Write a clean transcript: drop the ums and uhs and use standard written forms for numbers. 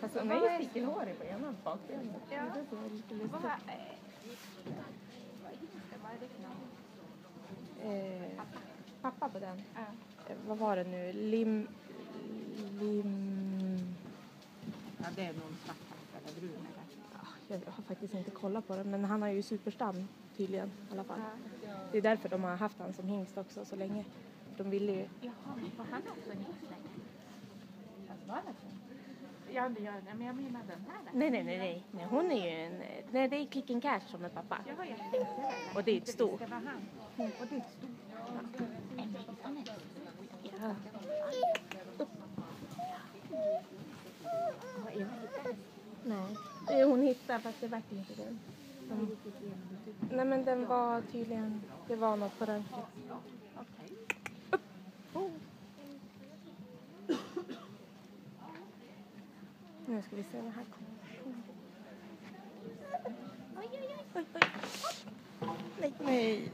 Alltså hon är ju stickelhår i benen, bakbenen. Ja. Det är lite lustigt. Vad är det för namn? Pappa på den. Ja. Vad var det nu? Lim... Ja, det är någon svart eller brun eller? Jag har faktiskt inte kollat på det, men han har ju superstam tydligen i alla fall. Det är därför de har haft han som hingst också så länge. De ville ju... Jaha, var han också en hingst länge? Alltså, var det? Ja, det gör det. Men jag menar den här. Nej. Hon är ju en... Nej, det är Click and Cash som är pappa. Jag har tänkt det. Och det är ett stort. Det var han. Och det är ett stort. Ja. Nej, hon hittade fast det var inte den. Nej, men den var tydligen... Det var något på röntgen. Okej. Nu ska vi se vad här kommer. Oj. Nej.